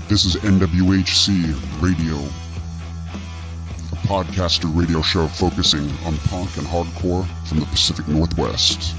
This is NWHC Radio, a podcaster radio show focusing on punk and hardcore from the Pacific Northwest.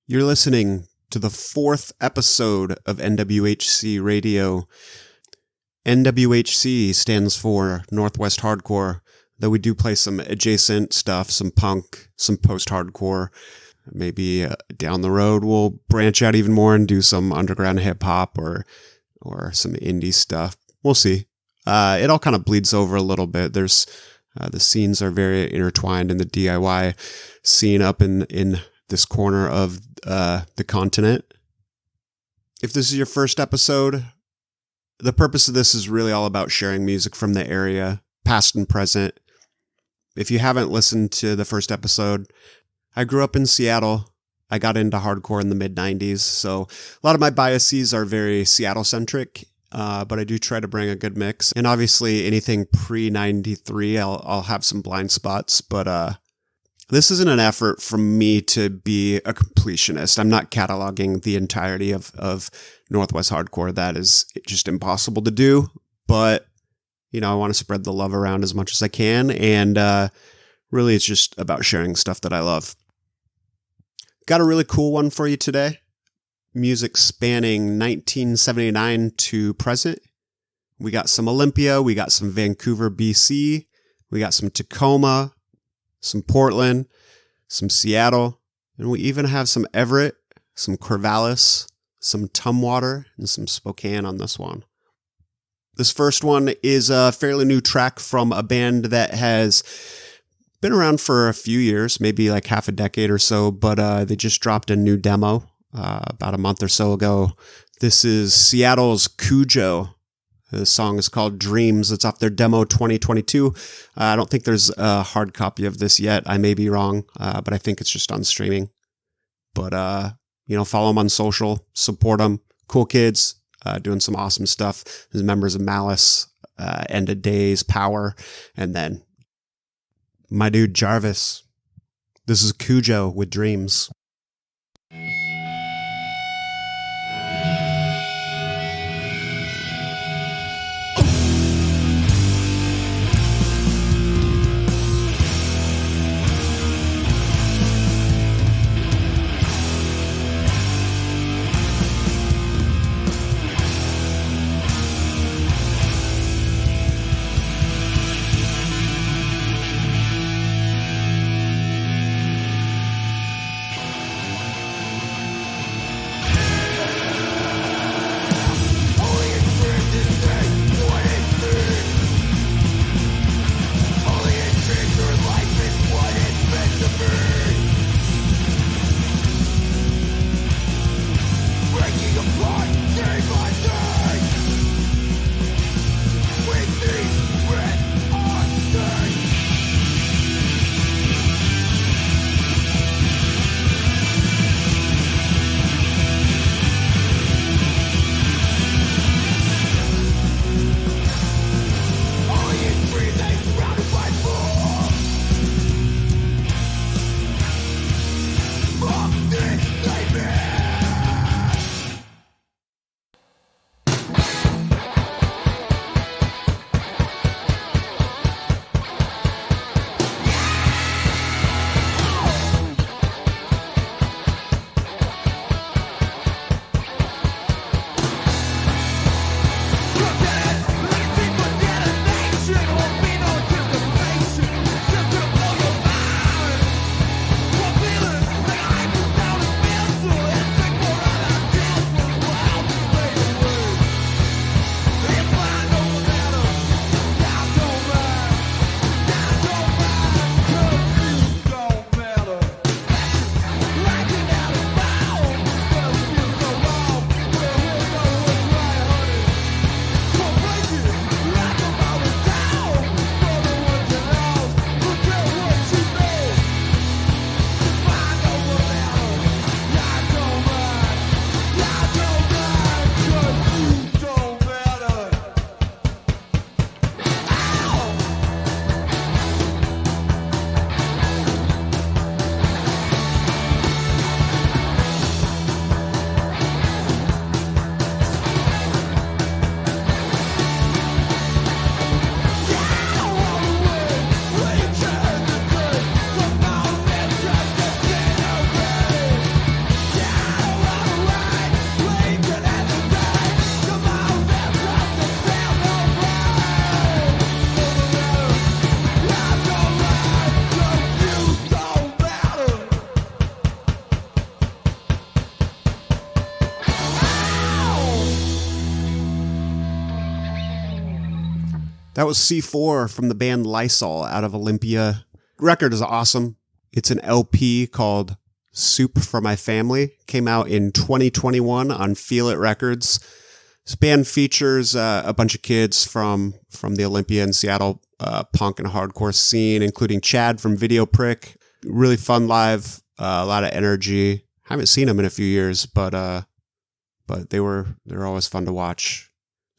You're listening to the 4th episode of NWHC Radio. NWHC stands for Northwest Hardcore, though we do play some adjacent stuff, some punk, some post-hardcore. Maybe down the road we'll branch out even more and do some underground hip-hop or some indie stuff. We'll see. It all kind of bleeds over a little bit. There's the scenes are very intertwined in the DIY scene up in this corner of the continent. If this is your first episode, the purpose of this is really all about sharing music from the area, past and present. If you haven't listened to the first episode, I grew up in Seattle. I got into hardcore in the mid-90s, so a lot of my biases are very Seattle-centric, but I do try to bring a good mix. And obviously, anything pre-93, I'll have some blind spots, but this isn't an effort from me to be a completionist. I'm not cataloging the entirety of Northwest Hardcore. That is just impossible to do. But, I want to spread the love around as much as I can. And really, it's just about sharing stuff that I love. Got a really cool one for you today. Music spanning 1979 to present. We got some Olympia. We got some Vancouver, BC. We got some Tacoma, some Portland, some Seattle, and we even have some Everett, some Corvallis, some Tumwater, and some Spokane on this one. This first one is a fairly new track from a band that has been around for a few years, maybe like half a decade or so, but they just dropped a new demo about a month or so ago. This is Seattle's Cujo. The song is called Dreams. It's off their demo 2022. I don't think there's a hard copy of this yet. I may be wrong, but I think it's just on streaming. But, follow them on social, support them. Cool kids, doing some awesome stuff. There's members of Malice, End of Days, Power, and then my dude Jarvis. This is Cujo with Dreams. That was C4 from the band Lysol out of Olympia. Record is awesome. It's an LP called Soup for My Family. Came out in 2021 on Feel It Records. This band features a bunch of kids from the Olympia and Seattle punk and hardcore scene, including Chad from Video Prick. Really fun live, a lot of energy. Haven't seen them in a few years, but they're always fun to watch.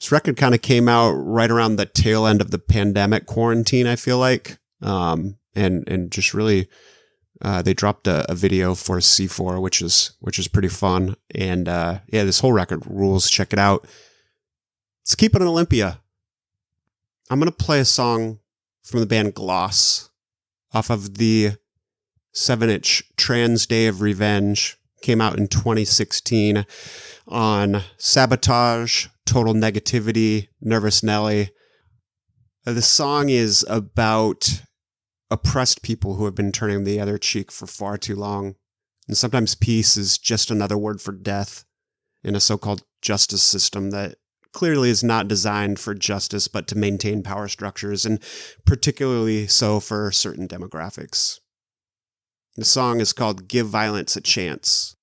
This record kind of came out right around the tail end of the pandemic quarantine, I feel like. And just really, they dropped a video for C4, which is pretty fun. And, this whole record rules. Check it out. Let's keep it on Olympia. I'm going to play a song from the band G.L.O.S.S. off of the 7-inch Trans Day of Revenge. Came out in 2016 on Sabotage, Total Negativity, Nervous Nelly. The song is about oppressed people who have been turning the other cheek for far too long. And sometimes peace is just another word for death in a so-called justice system that clearly is not designed for justice, but to maintain power structures, and particularly so for certain demographics. The song is called Give Violence a Chance.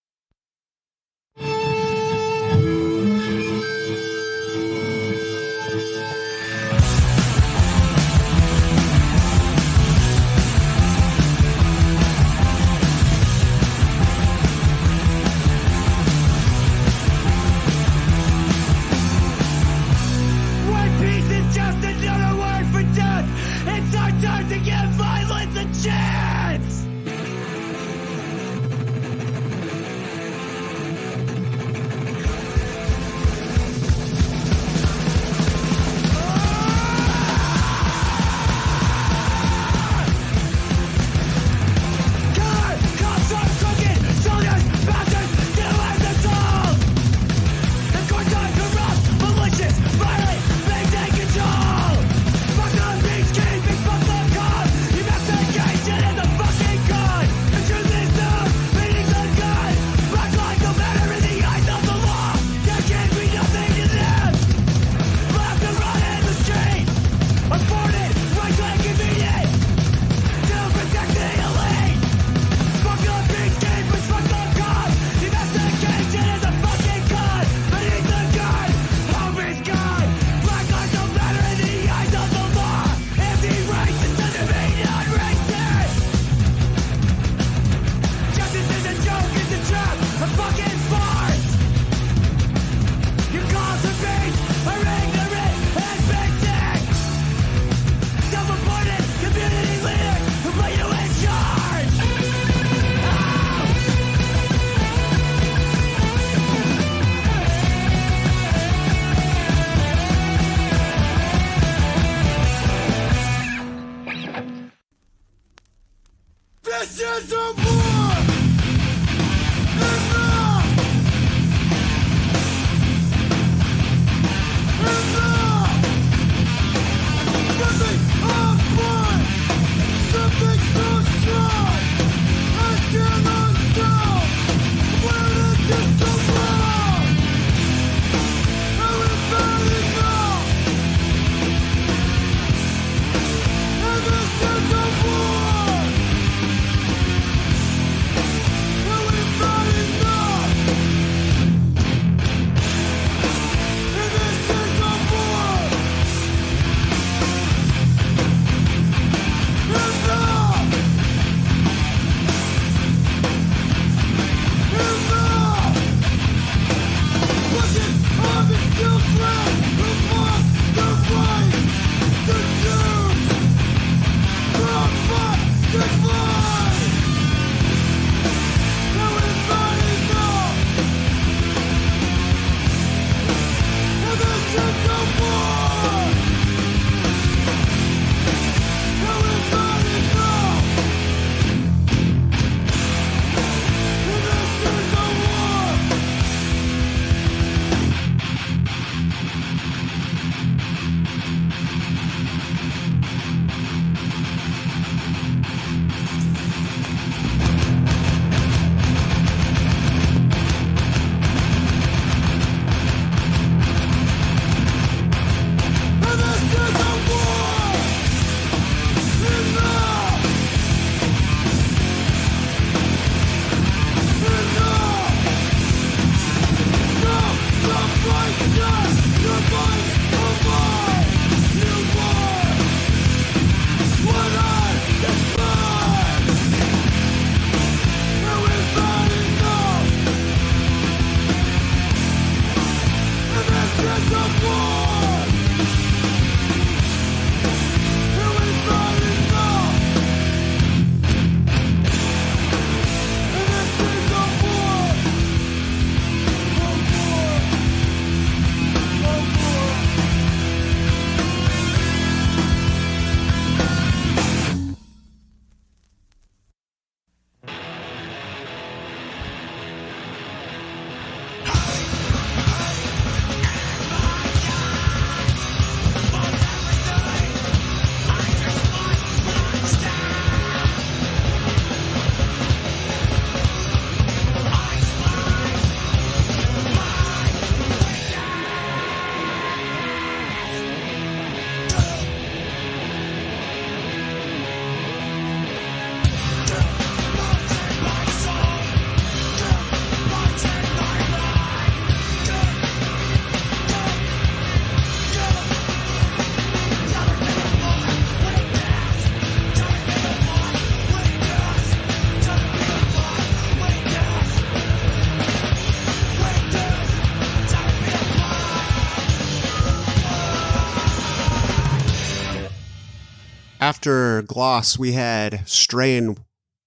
After G.L.O.S.S, we had Strain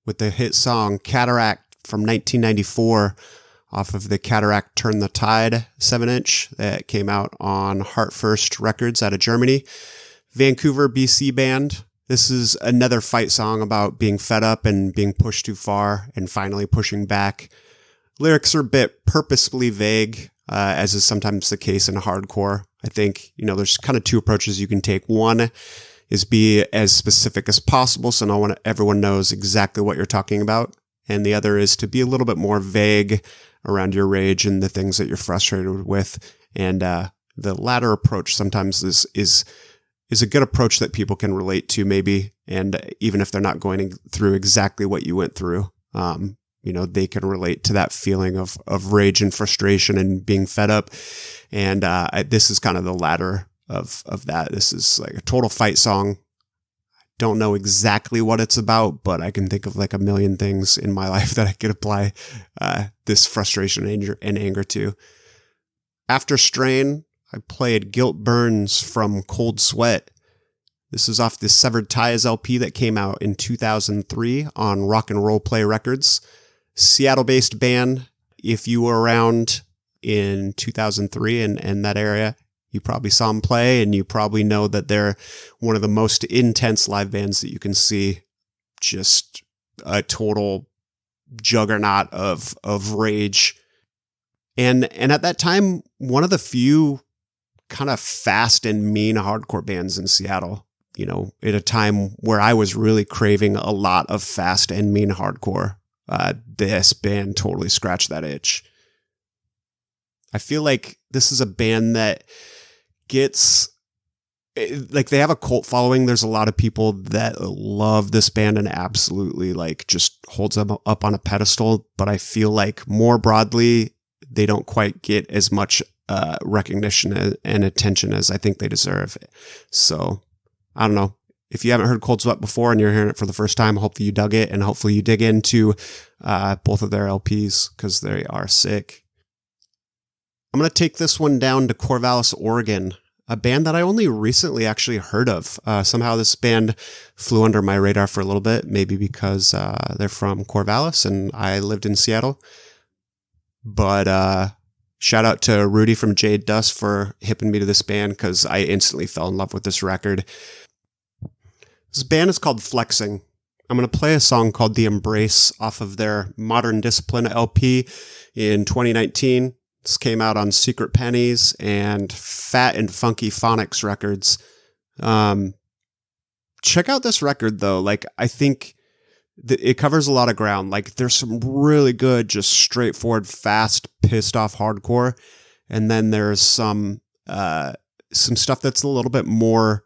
with the hit song Cataract from 1994 off of the Cataract Turn the Tide 7-inch that came out on Heart First Records out of Germany. Vancouver, BC band. This is another fight song about being fed up and being pushed too far and finally pushing back. Lyrics are a bit purposefully vague, as is sometimes the case in hardcore. I think, there's kind of two approaches you can take. One is be as specific as possible so everyone knows exactly what you're talking about. And the other is to be a little bit more vague around your rage and the things that you're frustrated with. And the latter approach sometimes is a good approach that people can relate to maybe. And even if they're not going through exactly what you went through, they can relate to that feeling of rage and frustration and being fed up. And this is kind of the latter of that. This is like a total fight song. I don't know exactly what it's about, but I can think of like a million things in my life that I could apply this frustration and anger to. After Strain, I played Guilt Burns from Cold Sweat. This is off the Severed Ties LP that came out in 2003 on Rock and Roll Play Records. Seattle-based band. If you were around in 2003 and that area, you probably saw them play, and you probably know that they're one of the most intense live bands that you can see. Just a total juggernaut of rage. And at that time, one of the few kind of fast and mean hardcore bands in Seattle, at a time where I was really craving a lot of fast and mean hardcore. This band totally scratched that itch. I feel like this is a band that gets, like, they have a cult following. There's a lot of people that love this band and absolutely just holds them up on a pedestal. But I feel like more broadly, they don't quite get as much recognition and attention as I think they deserve. So I don't know. If you haven't heard Cold Sweat before and you're hearing it for the first time, hopefully you dug it, and hopefully you dig into both of their LPs because they are sick. I'm going to take this one down to Corvallis, Oregon, a band that I only recently actually heard of. Somehow this band flew under my radar for a little bit, maybe because they're from Corvallis and I lived in Seattle. But shout out to Rudy from G.L.O.S.S for hipping me to this band because I instantly fell in love with this record. This band is called Flexing. I'm going to play a song called The Embrace off of their Modern Discipline LP in 2019. This came out on Secret Pennies and Fat and Funky Phonics Records. Check out this record, though. I think it covers a lot of ground. There's some really good, just straightforward, fast, pissed off hardcore. And then there's some stuff that's a little bit more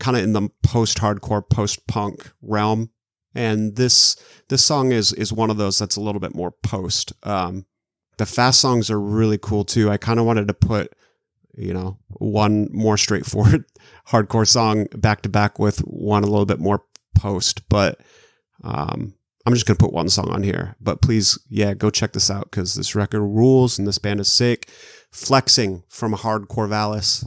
kind of in the post-hardcore, post-punk realm. And this song is one of those that's a little bit more post. The fast songs are really cool too. I kind of wanted to put, one more straightforward hardcore song back to back with one a little bit more post, but I'm just going to put one song on here. But please, go check this out because this record rules and this band is sick. Flexing from Hardcore Valis.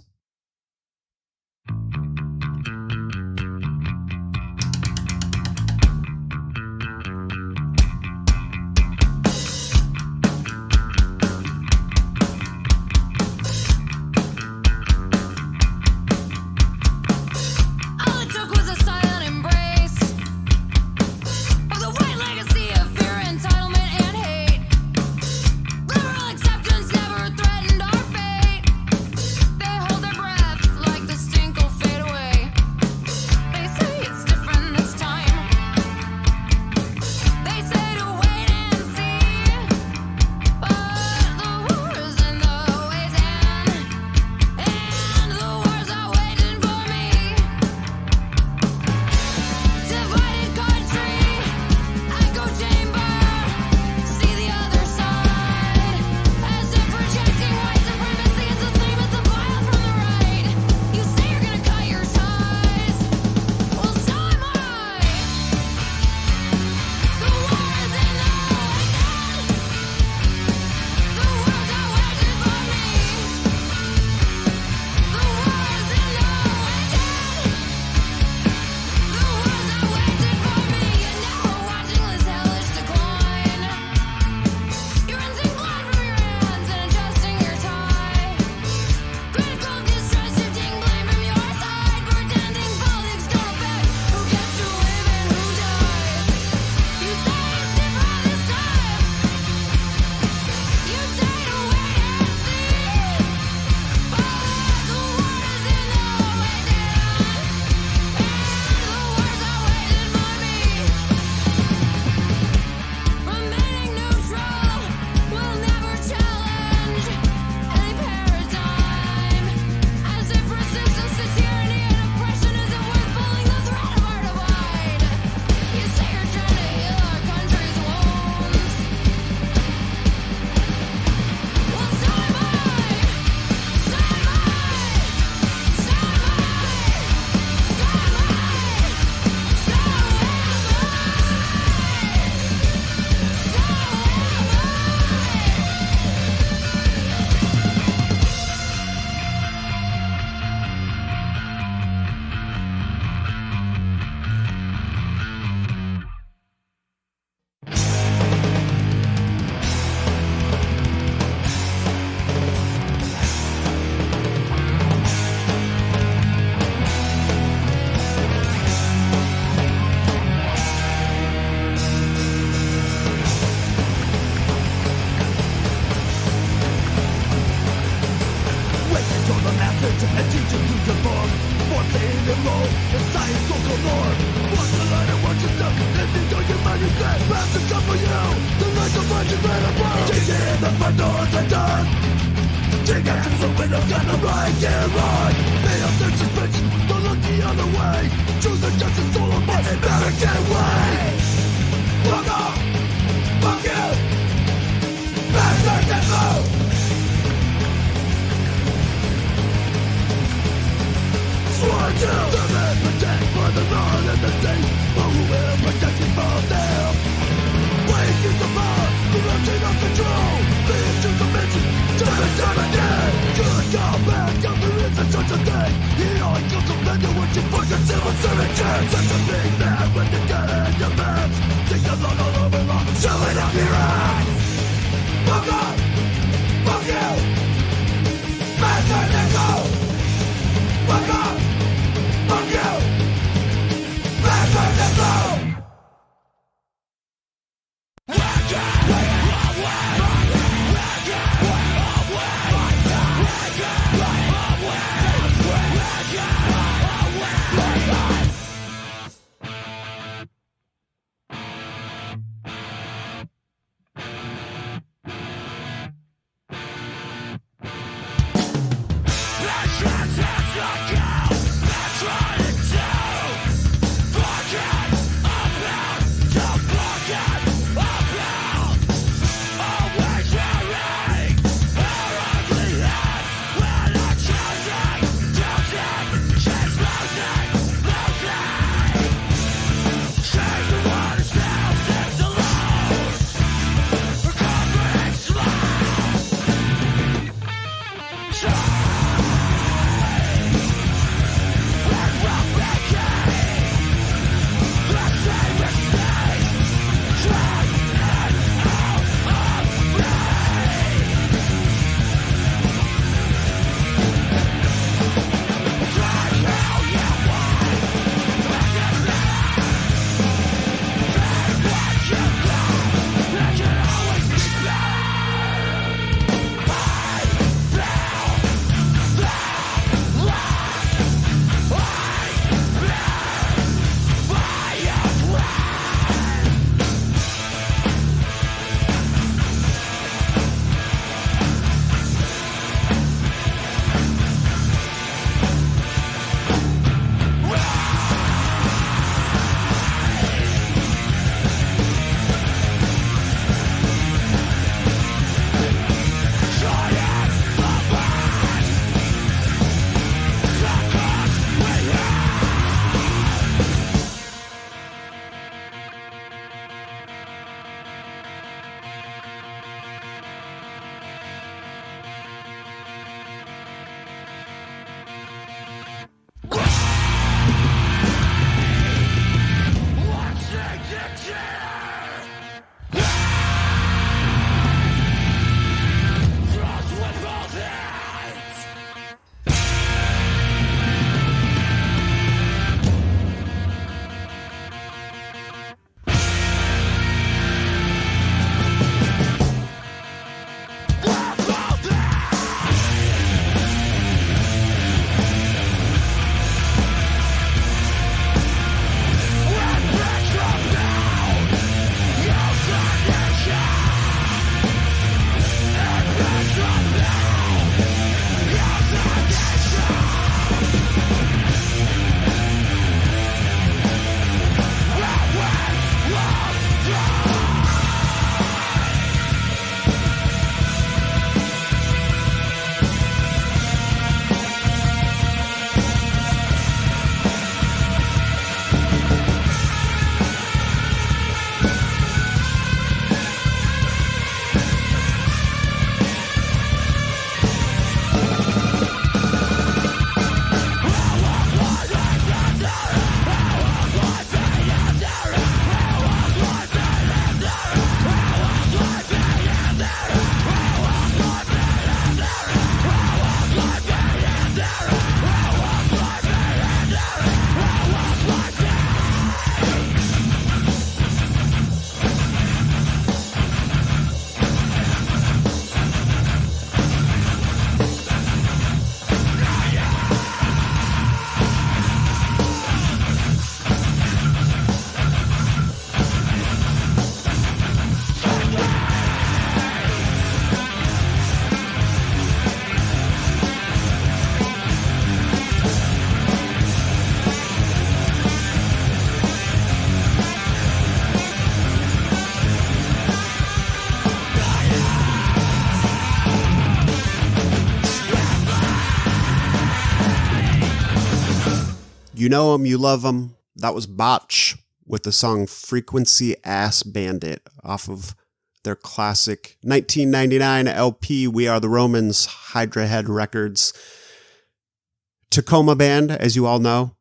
You know him, you love him. That was Botch with the song Frequency Ass Bandit off of their classic 1999 LP, We Are the Romans, Hydra Head Records. Tacoma band, as you all know.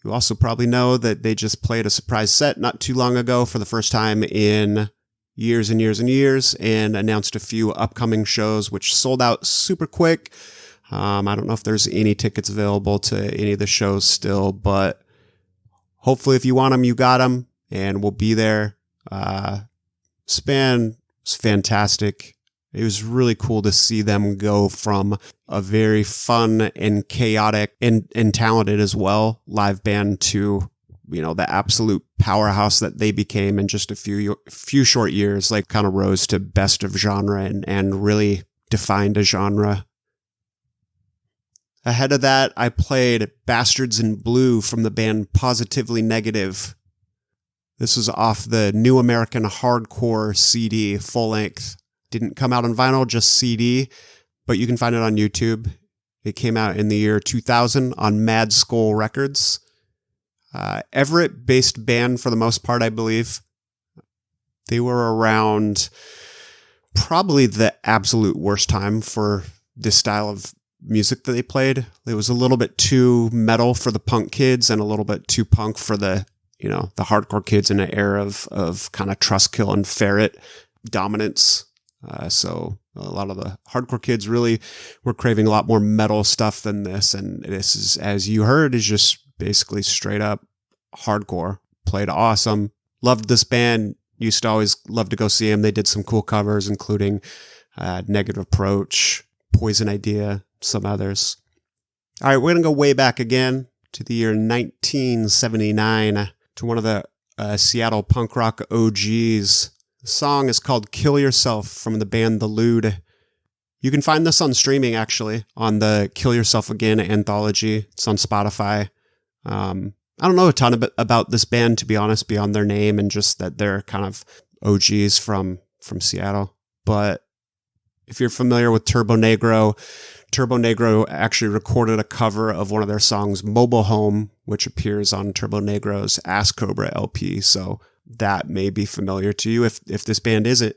You also probably know that they just played a surprise set not too long ago for the first time in years and years and years, and announced a few upcoming shows which sold out super quick. I don't know if there's any tickets available to any of the shows still, but hopefully if you want them, you got them, and we'll be there. Span was fantastic. It was really cool to see them go from a very fun and chaotic and talented as well live band to, you know, the absolute powerhouse that they became in just a few short years, like kind of rose to best of genre and really defined a genre. Ahead of that, I played Bastards in Blue from the band Positively Negative. This was off the New American Hardcore CD, full length. Didn't come out on vinyl, just CD, but you can find it on YouTube. It came out in the year 2000 on Mad Skull Records. Everett-based band for the most part, I believe. They were around probably the absolute worst time for this style of music that they played. It was a little bit too metal for the punk kids and a little bit too punk for the hardcore kids in an era of kind of Trustkill and Ferret dominance. So a lot of the hardcore kids really were craving a lot more metal stuff than this. And this is, as you heard, is just basically straight up hardcore. Played awesome. Loved this band. Used to always love to go see them. They did some cool covers, including Negative Approach, Poison Idea, some others. All right, we're going to go way back again to the year 1979 to one of the Seattle punk rock OGs. The song is called Kill Yourself from the band The Lewd. You can find this on streaming, actually, on the Kill Yourself Again anthology. It's on Spotify. I don't know a ton about this band, to be honest, beyond their name and just that they're kind of OGs from Seattle. But if you're familiar with Turbo Negro actually recorded a cover of one of their songs, Mobile Home, which appears on Turbo Negro's Ass Cobra LP. So that may be familiar to you if this band isn't.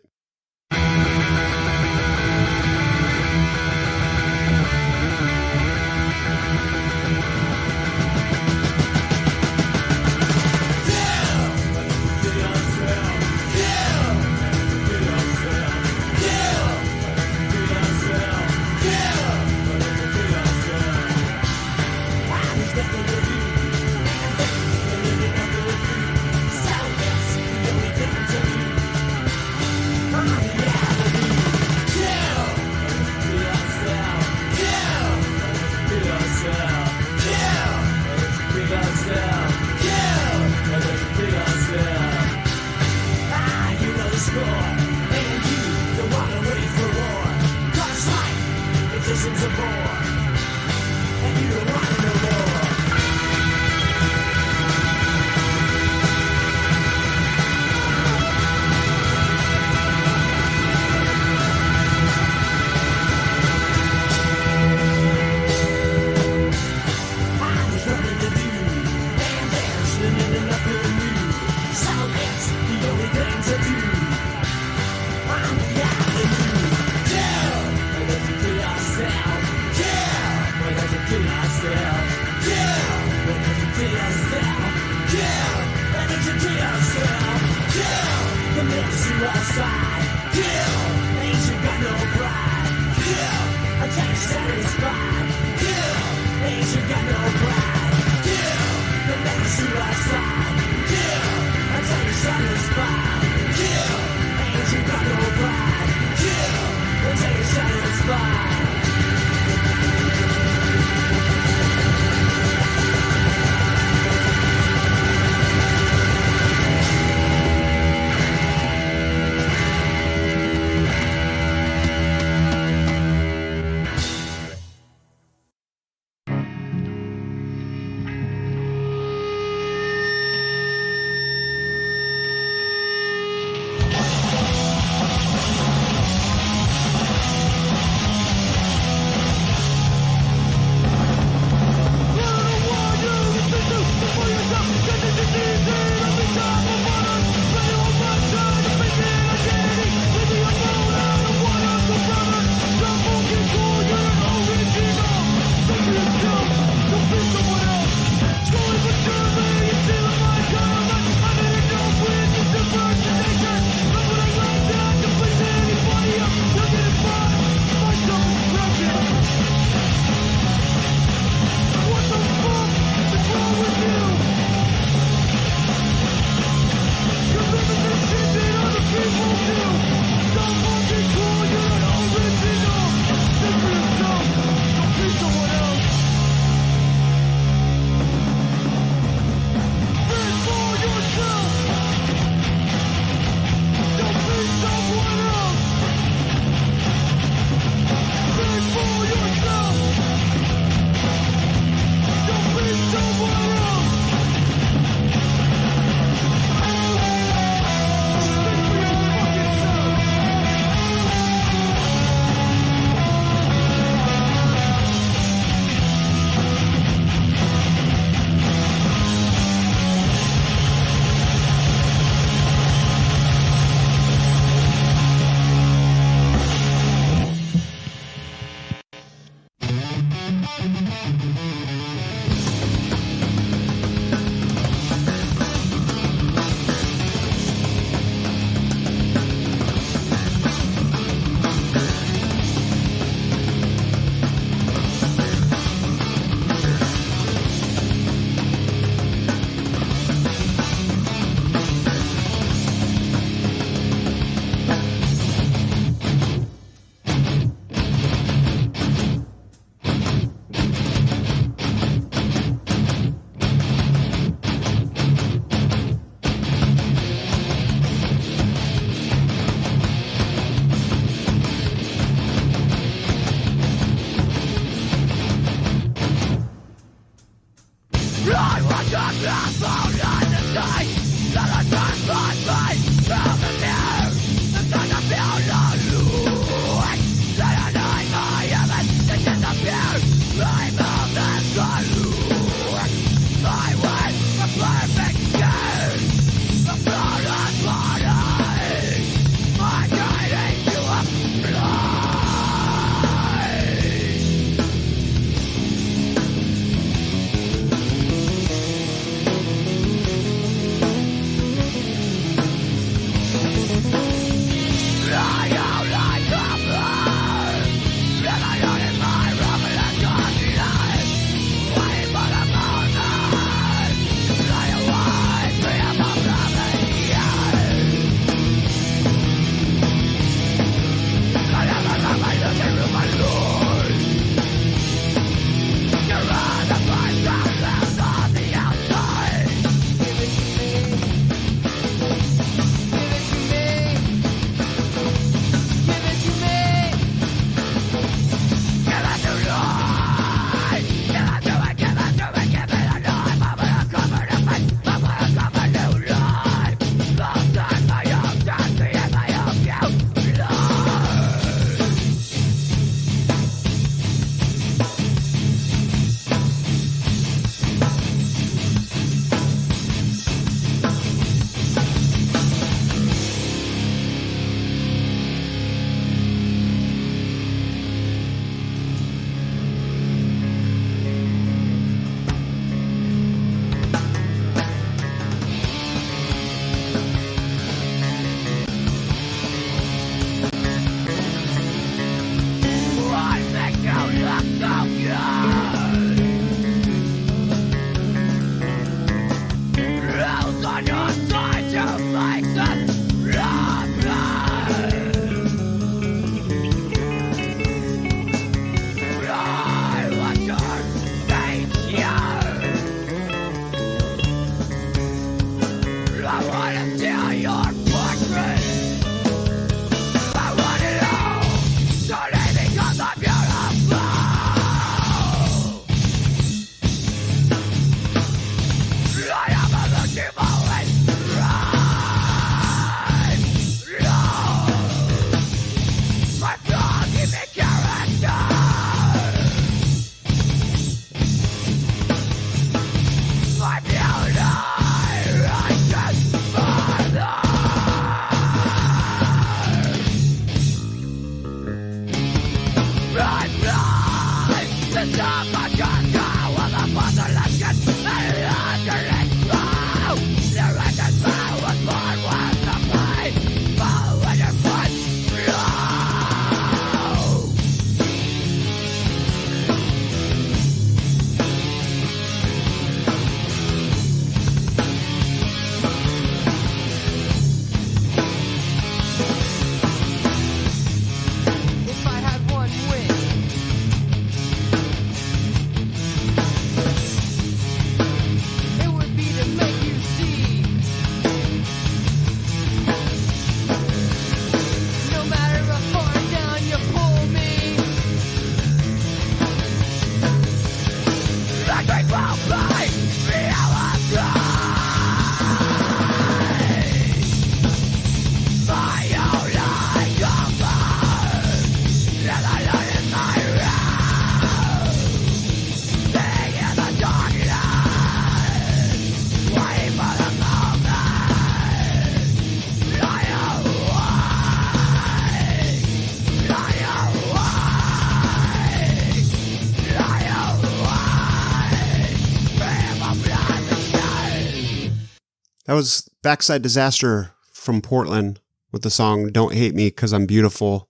That was Backside Disaster from Portland with the song Don't Hate Me 'Cause I'm Beautiful.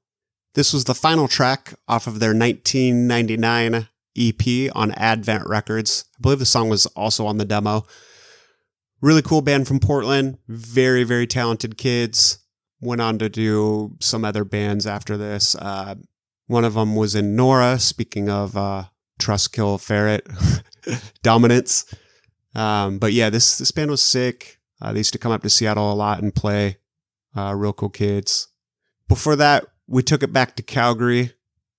This was the final track off of their 1999 EP on Advent Records. I believe the song was also on the demo. Really cool band from Portland. Very, very talented kids. Went on to do some other bands after this. One of them was in Nora, speaking of Trust Kill Ferret dominance. But yeah, this band was sick. They used to come up to Seattle a lot and play. Real cool kids. Before that, we took it back to Calgary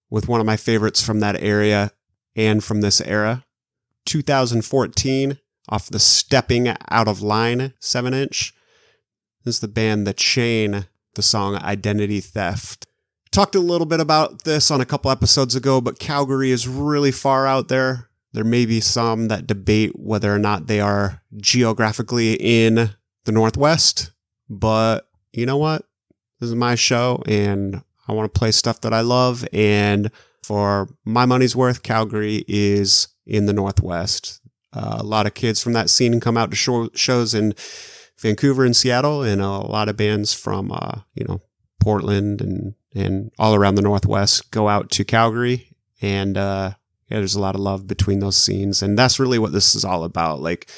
with one of my favorites from that area and from this era. 2014, off the Stepping Out of Line 7-inch. This is the band The Chain, the song Identity Theft. Talked a little bit about this on a couple episodes ago, but Calgary is really far out there. There may be some that debate whether or not they are geographically in the Northwest, but you know what? This is my show, and I want to play stuff that I love, and for my money's worth, Calgary is in the Northwest. A lot of kids from that scene come out to shows in Vancouver and Seattle, and a lot of bands from, Portland and all around the Northwest go out to Calgary, and there's a lot of love between those scenes, and that's really what this is all about. Like,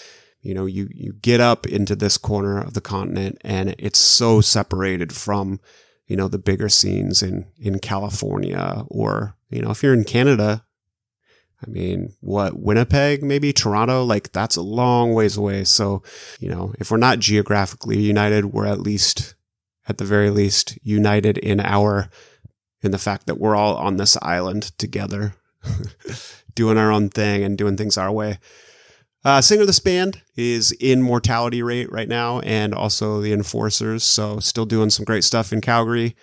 you get up into this corner of the continent, and it's so separated from, the bigger scenes in California, or, if you're in Canada, Winnipeg, maybe Toronto, like that's a long ways away. So, if we're not geographically united, we're at the very least united in the fact that we're all on this island together, doing our own thing and doing things our way. Singer of this band is in Mortality Rate right now, and also the Enforcers, so still doing some great stuff in Calgary.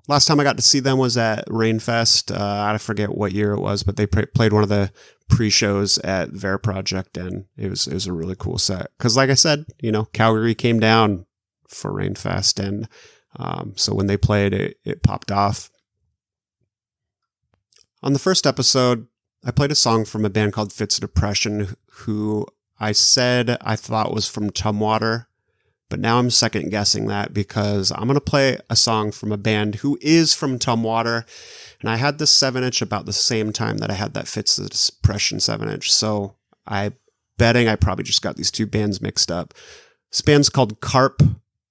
Last time I got to see them was at Rainfest. I forget what year it was, but they played one of the pre-shows at Ver Project, and it was a really cool set. Because like I said, Calgary came down for Rainfest, and so when they played, it popped off. On the first episode, I played a song from a band called Fits of Depression, who I said I thought was from Tumwater, but now I'm second guessing that because I'm going to play a song from a band who is from Tumwater, and I had this 7-inch about the same time that I had that Fits of Depression 7-inch, so I'm betting I probably just got these two bands mixed up. This band's called Karp.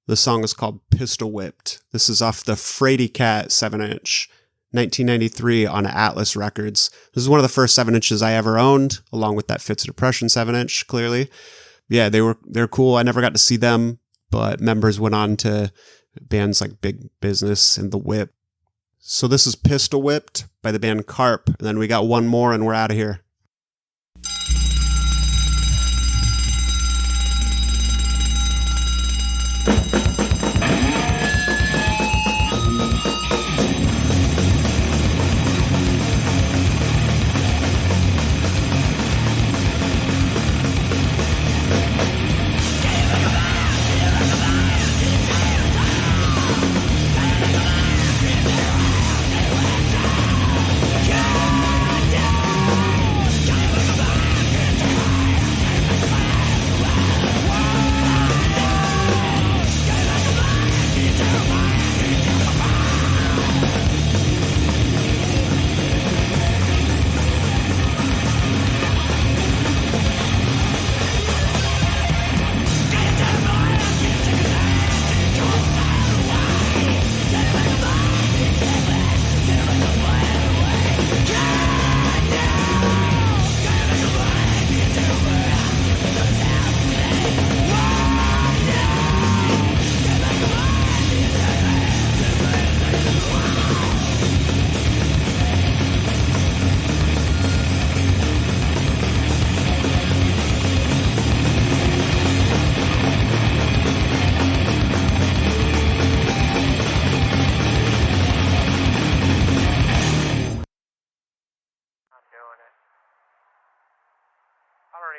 The song is called Pistol Whipped. This is off the Frady Cat 7-inch. 1993 on Atlas Records. This is one of the first 7-inches I ever owned, along with that Fits of Depression 7-inch, clearly. Yeah, they're cool. I never got to see them, but members went on to bands like Big Business and The Whip. So this is Pistol Whipped by the band Karp, and then we got one more and we're out of here.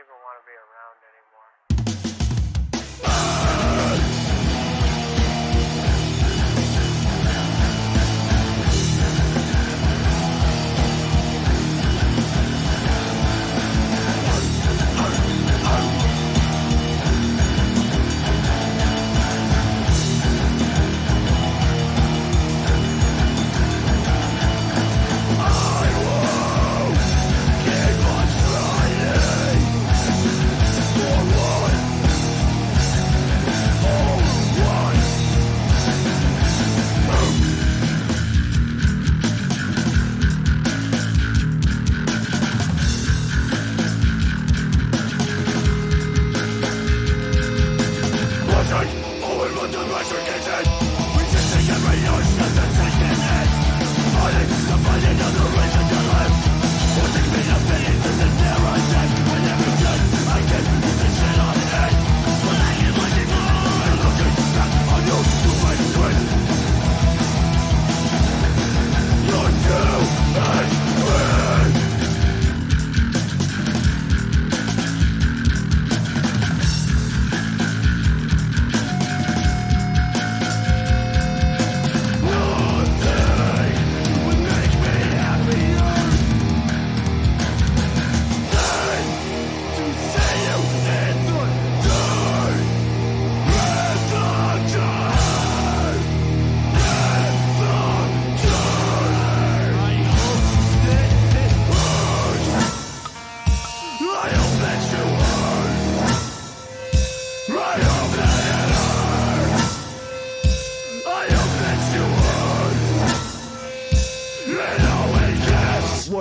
For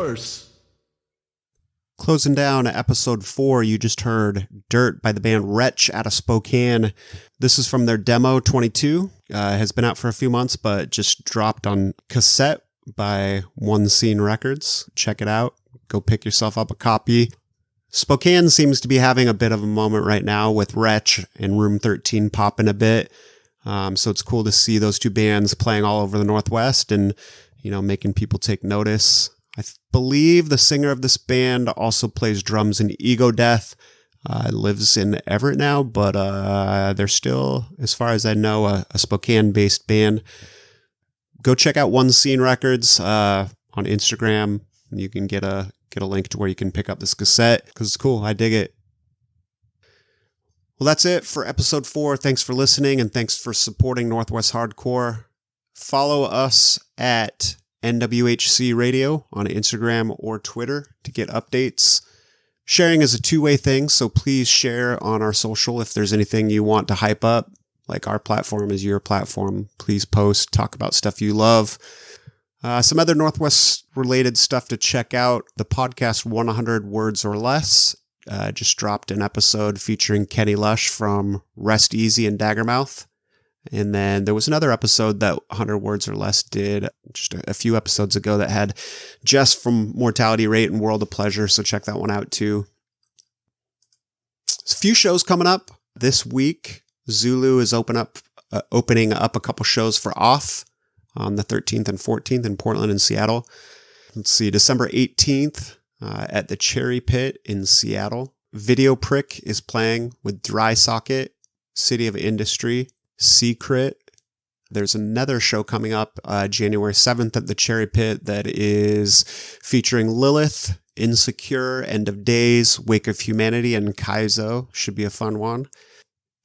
course. Closing down episode 4, you just heard Dirt by the band Wretch out of Spokane. This is from their demo 22. Has been out for a few months, but just dropped on cassette by One Scene Records. Check it out. Go pick yourself up a copy. Spokane seems to be having a bit of a moment right now with Wretch and Room 13 popping a bit. So it's cool to see those two bands playing all over the Northwest and, making people take notice. I believe the singer of this band also plays drums in Ego Death. Lives in Everett now, but they're still, as far as I know, a Spokane-based band. Go check out One Scene Records on Instagram. You can get a link to where you can pick up this cassette because it's cool. I dig it. Well, that's it for episode 4. Thanks for listening and thanks for supporting Northwest Hardcore. Follow us at NWHC Radio on Instagram or Twitter to get updates. Sharing is a two-way thing, so please share on our social if there's anything you want to hype up. Like our platform is your platform. Please post, talk about stuff you love. Some other Northwest-related stuff to check out. The podcast 100 Words or Less just dropped an episode featuring Kenny Lush from Rest Easy and Daggermouth. And then there was another episode that 100 Words or Less did just a few episodes ago that had Jess from Mortality Rate and World of Pleasure, so check that one out too. There's a few shows coming up this week. Zulu is opening up a couple shows for Off on the 13th and 14th in Portland and Seattle. Let's see, December 18th at the Cherry Pit in Seattle. Video Prick is playing with Dry Socket, City of Industry, Secret. There's another show coming up January 7th at the Cherry Pit that is featuring Lilith, Insecure, End of Days, Wake of Humanity, and Kaizo. Should be a fun one.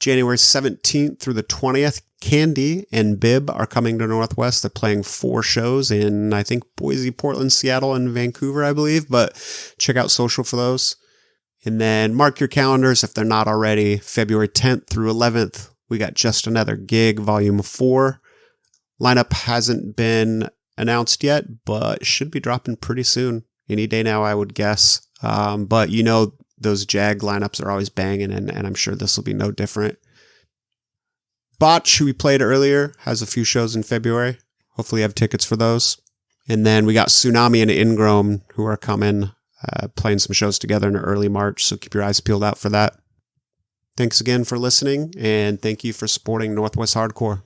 January 17th through the 20th, Candy and Bib are coming to Northwest. They're playing 4 shows in, I think, Boise, Portland, Seattle, and Vancouver, I believe. But check out social for those. And then mark your calendars if they're not already. February 10th through 11th. We got Just Another Gig, Volume 4. Lineup hasn't been announced yet, but should be dropping pretty soon. Any day now, I would guess. But those JAG lineups are always banging, and I'm sure this will be no different. Botch, who we played earlier, has a few shows in February. Hopefully you have tickets for those. And then we got Tsunami and Ingrown, who are coming, playing some shows together in early March, so keep your eyes peeled out for that. Thanks again for listening, and thank you for supporting Northwest Hardcore.